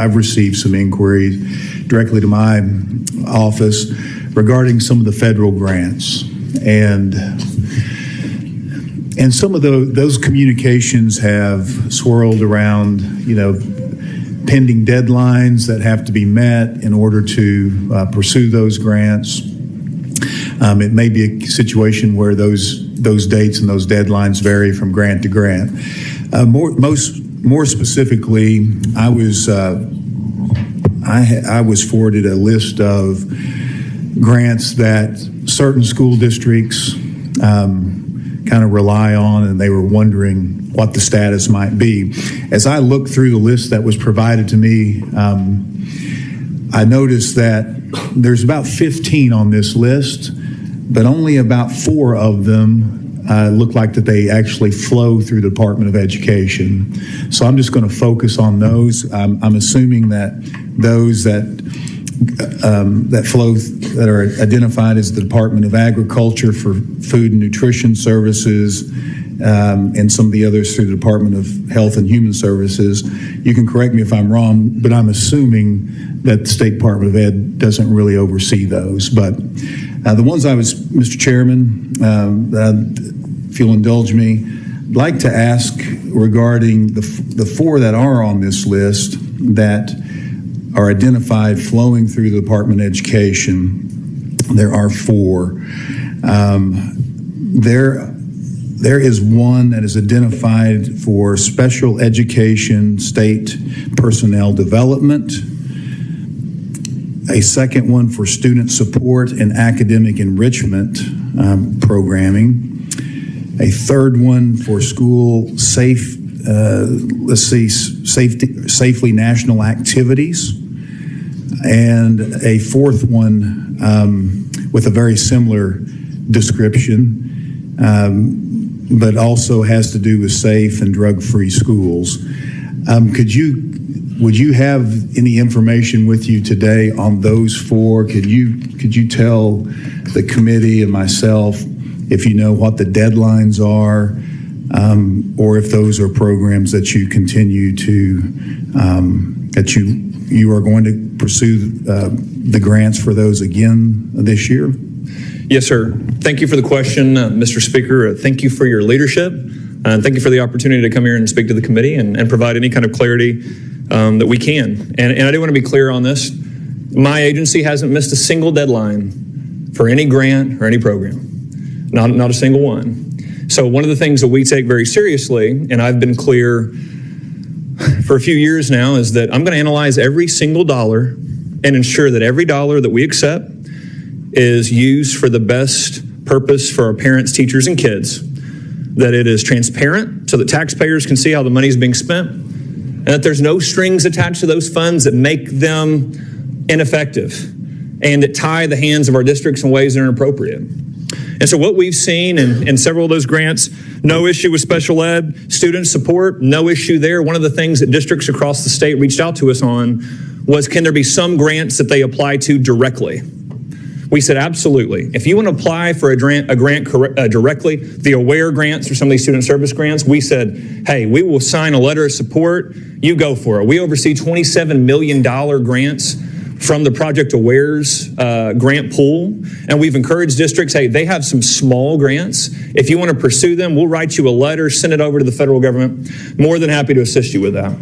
I've received some inquiries directly to my office regarding some of the federal grants, and some of those communications have swirled around, pending deadlines that have to be met in order to pursue those grants. It may be a situation where those dates and those deadlines vary from grant to grant. More specifically, I was forwarded a list of grants that certain school districts kind of rely on, and they were wondering what the status might be. As I looked through the list that was provided to me, I noticed that there's about 15 on this list, but only about 4 of them look like that they actually flow through the Department of Education. So I'm just going to focus on those. I'm assuming that those that flow, that are identified as the Department of Agriculture for Food and Nutrition Services, and some of the others through the Department of Health and Human Services. You can correct me if I'm wrong, but I'm assuming that the State Department of Ed doesn't really oversee those. But the ones Mr. Chairman, if you'll indulge me, I'd like to ask regarding the 4 that are on this list that are identified flowing through the Department of Education. There are 4. There is one that is identified for special education state personnel development, a second one for student support and academic enrichment programming, a third one for school safely national activities, and a fourth one with a very similar description, but also has to do with safe and drug-free schools. Would you have any information with you today on those 4? Could you tell the committee and myself if you know what the deadlines are, or if those are programs that you continue to that you are going to pursue the grants for those again this year? Yes, sir. Thank you for the question, Mr. Speaker. Thank you for your leadership. Thank you for the opportunity to come here and speak to the committee and provide any kind of clarity that we can. And I do want to be clear on this. My agency hasn't missed a single deadline for any grant or any program. Not a single one. So one of the things that we take very seriously, and I've been clear for a few years now, is that I'm going to analyze every single dollar and ensure that every dollar that we accept is used for the best purpose for our parents, teachers, and kids, that it is transparent so that taxpayers can see how the money is being spent, and that there's no strings attached to those funds that make them ineffective and that tie the hands of our districts in ways that are inappropriate. And so what we've seen in several of those grants, no issue with special ed, student support, no issue there. One of the things that districts across the state reached out to us on was, can there be some grants that they apply to directly? We said, absolutely. If you want to apply for a grant directly, the AWARE grants or some of these student service grants, we said, hey, we will sign a letter of support. You go for it. We oversee $27 million grants from the Project AWARE's grant pool. And we've encouraged districts, hey, they have some small grants. If you want to pursue them, we'll write you a letter, send it over to the federal government. More than happy to assist you with that.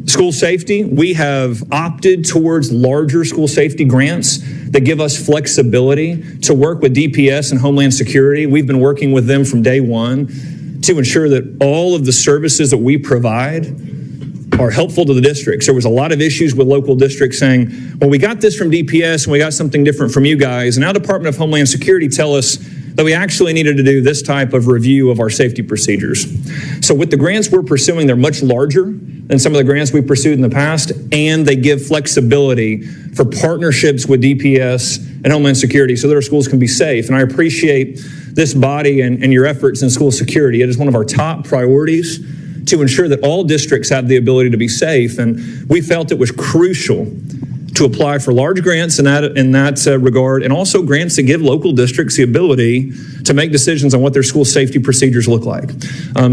School safety, we have opted towards larger school safety grants that give us flexibility to work with DPS and Homeland Security. We've been working with them from day one to ensure that all of the services that we provide are helpful to the districts. There was a lot of issues with local districts saying, well, we got this from DPS and we got something different from you guys. And now Department of Homeland Security tell us that we actually needed to do this type of review of our safety procedures. So with the grants we're pursuing, they're much larger than some of the grants we pursued in the past, and they give flexibility for partnerships with DPS and Homeland Security so that our schools can be safe. And I appreciate this body and your efforts in school security. It is one of our top priorities to ensure that all districts have the ability to be safe. And we felt it was crucial to to apply for large grants in that regard, and also grants that give local districts the ability to make decisions on what their school safety procedures look like.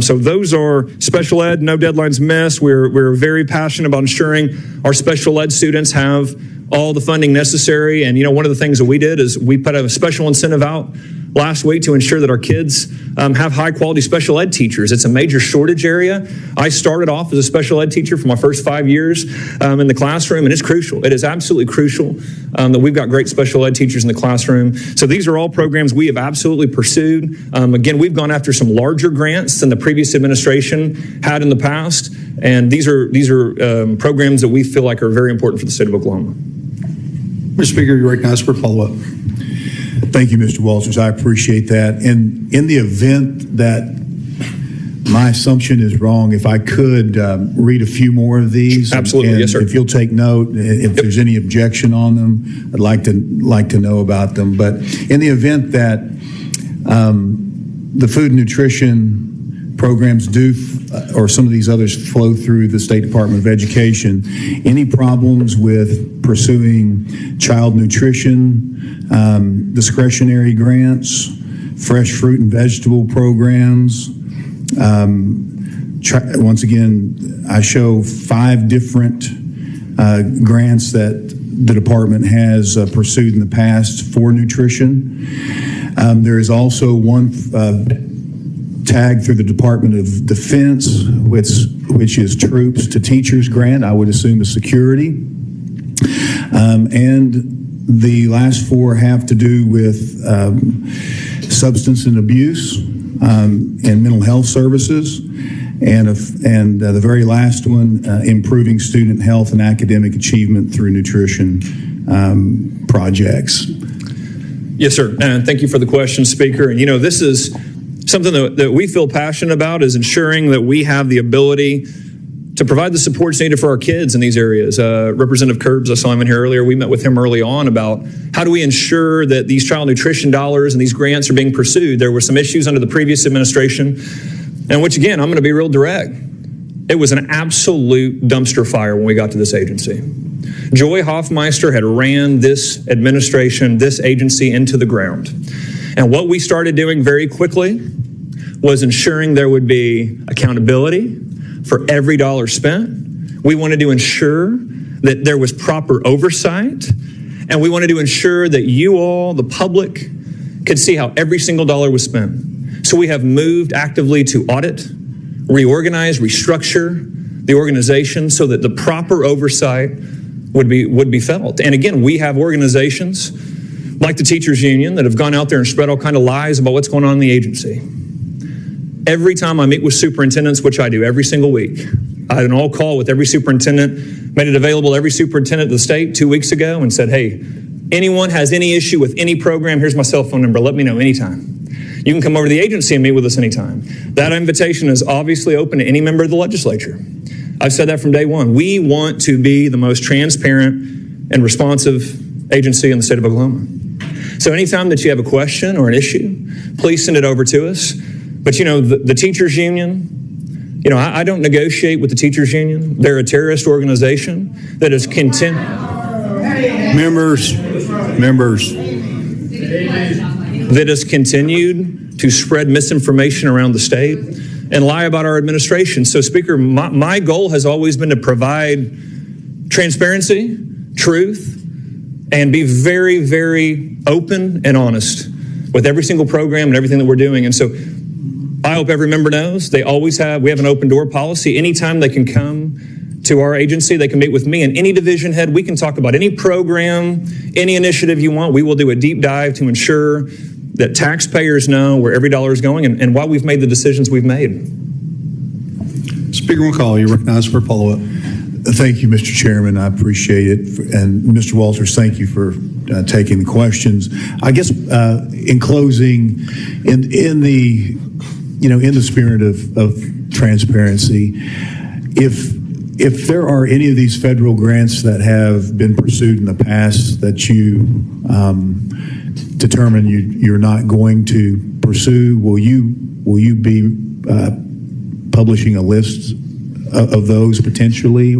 So those are special ed, no deadlines missed. We're very passionate about ensuring our special ed students have all the funding necessary. And, one of the things that we did is we put a special incentive out last week to ensure that our kids have high quality special ed teachers. It's a major shortage area. I started off as a special ed teacher for my first 5 years in the classroom, and it's crucial. It is absolutely crucial that we've got great special ed teachers in the classroom. So these are all programs we have absolutely pursued. Again, we've gone after some larger grants than the previous administration had in the past, and these are programs that we feel like are very important for the state of Oklahoma. Mr. Speaker, you're recognized for follow-up. Thank you, Mr. Walters. I appreciate that. And in the event that my assumption is wrong, if I could read a few more of these. Absolutely, and yes, sir. If you'll take note, if there's any objection on them, I'd like to know about them. But in the event that the food and nutrition programs do, or some of these others flow through the State Department of Education, any problems with pursuing child nutrition, discretionary grants, fresh fruit and vegetable programs. Once again, I show 5 different grants that the department has pursued in the past for nutrition. There is also one tag through the Department of Defense, which is Troops to Teachers grant, I would assume is security. And the last 4 have to do with substance and abuse and mental health services. And the very last one, improving student health and academic achievement through nutrition projects. Yes, sir. And thank you for the question, Speaker. And this is something that we feel passionate about, is ensuring that we have the ability to provide the supports needed for our kids in these areas. Representative Curbs, I saw him in here earlier. We met with him early on about how do we ensure that these child nutrition dollars and these grants are being pursued. There were some issues under the previous administration, and which, again, I'm going to be real direct. It was an absolute dumpster fire when we got to this agency. Joy Hoffmeister had ran this administration, this agency into the ground. And what we started doing very quickly was ensuring there would be accountability for every dollar spent. We wanted to ensure that there was proper oversight, and we wanted to ensure that you all, the public, could see how every single dollar was spent. So we have moved actively to audit, reorganize, restructure the organization so that the proper oversight would be felt. And again, we have organizations like the Teachers Union that have gone out there and spread all kind of lies about what's going on in the agency. Every time I meet with superintendents, which I do every single week, I had an all call with every superintendent, made it available to every superintendent of the state 2 weeks ago, and said, hey, anyone has any issue with any program, here's my cell phone number, let me know anytime. You can come over to the agency and meet with us anytime. That invitation is obviously open to any member of the legislature. I've said that from day one. We want to be the most transparent and responsive agency in the state of Oklahoma. So anytime that you have a question or an issue, please send it over to us. But the teachers union, I don't negotiate with the teachers union. They're a terrorist organization that is that has continued to spread misinformation around the state and lie about our administration. So, Speaker, my goal has always been to provide transparency, truth, and be very, very open and honest with every single program and everything that we're doing. And so I hope every member knows we have an open door policy. Anytime they can come to our agency, they can meet with me and any division head. We can talk about any program, any initiative you want. We will do a deep dive to ensure that taxpayers know where every dollar is going and why we've made the decisions we've made. Speaker McCall, you're recognized for follow-up. Thank you, Mr. Chairman. I appreciate it. And Mr. Walters, thank you for taking the questions. I guess in closing, in the spirit of transparency, if there are any of these federal grants that have been pursued in the past that you determine you're not going to pursue, will you be publishing a list of those potentially,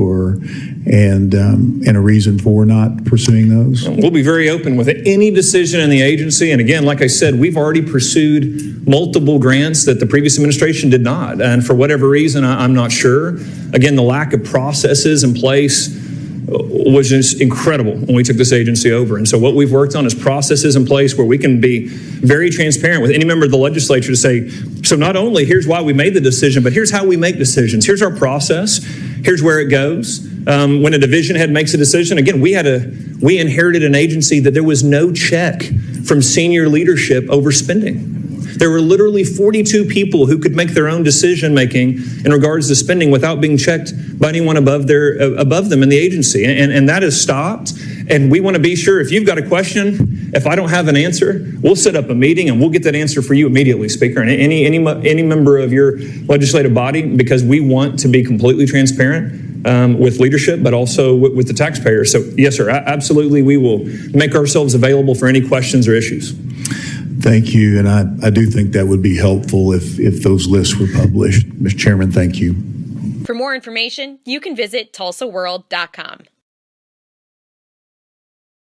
and a reason for not pursuing those? We'll be very open with any decision in the agency. And again, like I said, we've already pursued multiple grants that the previous administration did not. And for whatever reason, I'm not sure. Again, the lack of processes in place was just incredible when we took this agency over. And so what we've worked on is processes in place where we can be very transparent with any member of the legislature to say, so not only here's why we made the decision, but here's how we make decisions. Here's our process. Here's where it goes. When a division head makes a decision, again, we inherited an agency that there was no check from senior leadership over spending. There were literally 42 people who could make their own decision making in regards to spending without being checked by anyone above them in the agency. And that has stopped. And we want to be sure if you've got a question, if I don't have an answer, we'll set up a meeting and we'll get that answer for you immediately, Speaker, and any member of your legislative body, because we want to be completely transparent with leadership, but also with the taxpayers. So yes, sir, absolutely. We will make ourselves available for any questions or issues. Thank you, and I do think that would be helpful if those lists were published. Mr. Chairman, thank you. For more information, you can visit tulsaworld.com.